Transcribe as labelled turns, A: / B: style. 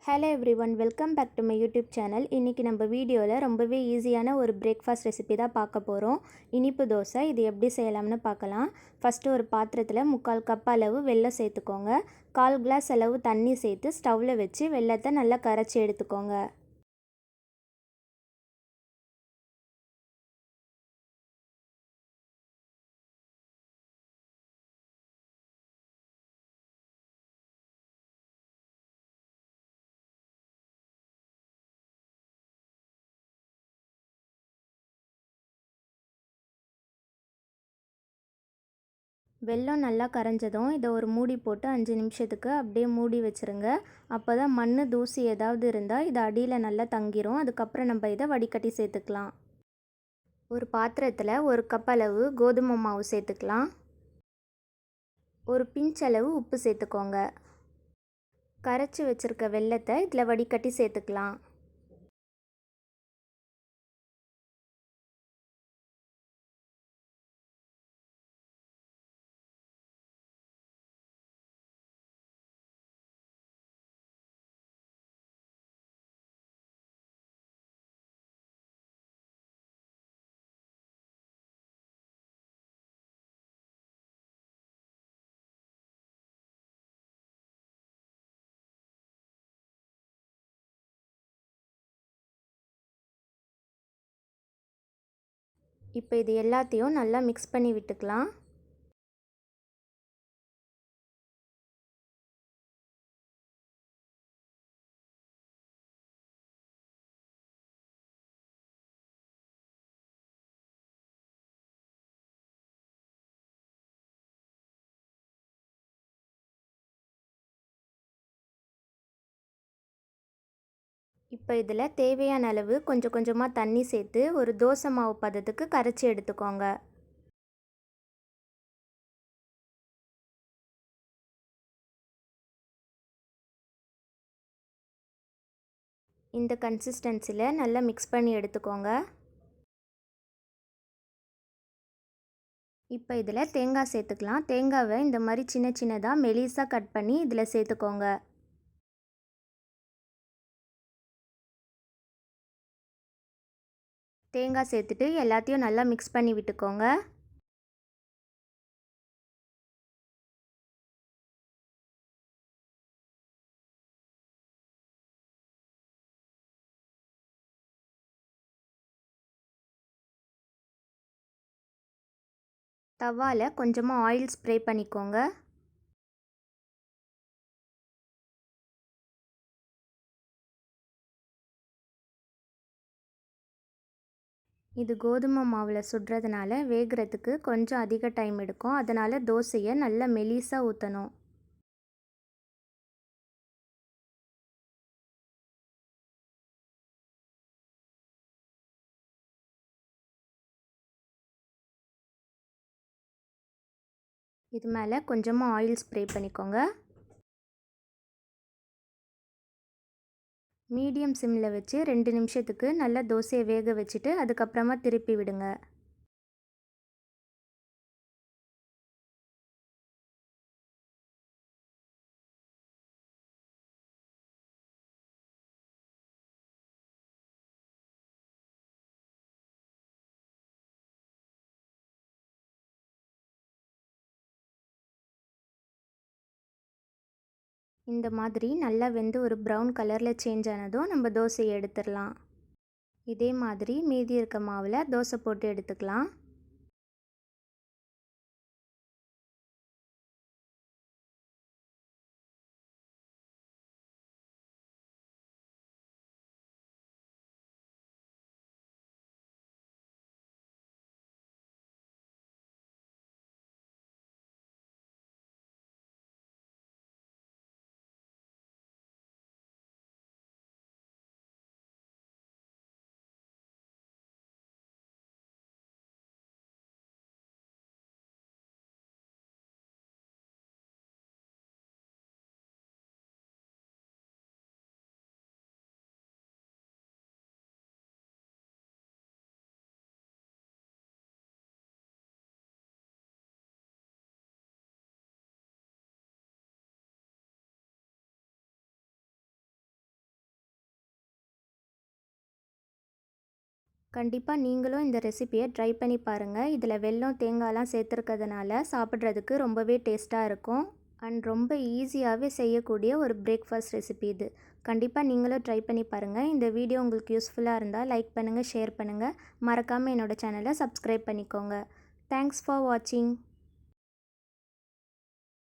A: Hello everyone, welcome back to my YouTube channel. இன்றைக்கி நம்ம வீடியோவில் ரொம்பவே ஈஸியான ஒரு பிரேக்ஃபாஸ்ட் ரெசிபி தான் பார்க்க போகிறோம். இனிப்பு தோசை இது எப்படி செய்யலாம்னு பார்க்கலாம். ஃபஸ்ட்டு ஒரு பாத்திரத்தில் 3/4 கப் அளவு வெல்லம் சேர்த்துக்கோங்க. 1/4 கிளாஸ் அளவு தண்ணி சேர்த்து ஸ்டவ்வில் வச்சு வெல்லத்தை நல்லா கரைச்சி எடுத்துக்கோங்க. வெல்லம் நல்லா கரைஞ்சதும் இதை ஒரு மூடி போட்டு 5 நிமிஷத்துக்கு அப்படியே மூடி வச்சுருங்க. அப்போ தான் மண் தூசி ஏதாவது இருந்தால் இது அடியில் நல்லா தங்கிரும். அதுக்கப்புறம் நம்ம இதை வடிகட்டி சேர்த்துக்கலாம். ஒரு பாத்திரத்தில் 1 கப் அளவு கோதுமை மாவு சேர்த்துக்கலாம். ஒரு பிஞ்ச் அளவு உப்பு சேர்த்துக்கோங்க. கரைச்சி வச்சுருக்க வெல்லத்தை இதில் வடிகட்டி சேர்த்துக்கலாம். இப்போ இது எல்லாத்தையும் நல்லா மிக்ஸ் பண்ணி விட்டுக்கலாம். இப்போ இதில் தேவையான அளவு கொஞ்சம் கொஞ்சமாக தண்ணி சேர்த்து ஒரு தோசை மாவு பதத்துக்கு கரைச்சி எடுத்துக்கோங்க. இந்த கன்சிஸ்டன்சியில் நல்லா மிக்ஸ் பண்ணி எடுத்துக்கோங்க. இப்போ இதில் தேங்காய் சேர்த்துக்கலாம். தேங்காவை இந்த மாதிரி சின்ன சின்னதாக மெலிசாக கட் பண்ணி இதில் சேர்த்துக்கோங்க. தேங்காய் சேர்த்துட்டு எல்லாத்தையும் நல்லா மிக்ஸ் பண்ணி விட்டுக்கோங்க. தவாவில் கொஞ்சமாக ஆயில் ஸ்ப்ரே பண்ணிக்கோங்க. இது கோதுமை மாவில் சுடுறதுனால வேகிறதுக்கு கொஞ்சம் அதிக டைம் எடுக்கும். அதனால் தோசையை நல்லா மெலிசாக ஊற்றணும். இது மேலே கொஞ்சமாக ஆயில் ஸ்ப்ரே பண்ணிக்கோங்க. மீடியம் சிம்மில் வச்சு 2 நிமிஷத்துக்கு நல்லா தோசையை வேக வச்சுட்டு அதுக்கப்புறமா திருப்பி விடுங்க. இந்த மாதிரி நல்லா வெந்து ஒரு ப்ரௌன் கலரில் சேஞ்ச் ஆனதும் நம்ம தோசையை எடுத்துடலாம். இதே மாதிரி மீதி இருக்க மாவில் தோசை போட்டு எடுத்துக்கலாம். கண்டிப்பாக நீங்களும் இந்த ரெசிபியை ட்ரை பண்ணி பாருங்கள். இதில் வெல்லம் தேங்காய்லாம் சேர்த்துருக்கிறதுனால சாப்பிட்றதுக்கு ரொம்பவே டேஸ்ட்டாக இருக்கும். அண்ட் ரொம்ப ஈஸியாகவே செய்யக்கூடிய ஒரு பிரேக்ஃபாஸ்ட் ரெசிபி இது. கண்டிப்பாக நீங்களும் ட்ரை பண்ணி பாருங்கள். இந்த வீடியோ உங்களுக்கு யூஸ்ஃபுல்லாக இருந்தால் லைக் பண்ணுங்கள், ஷேர் பண்ணுங்கள். மறக்காமல் என்னோடய சேனலை சப்ஸ்கிரைப் பண்ணிக்கோங்க. தேங்க்ஸ் ஃபார் வாட்சிங்.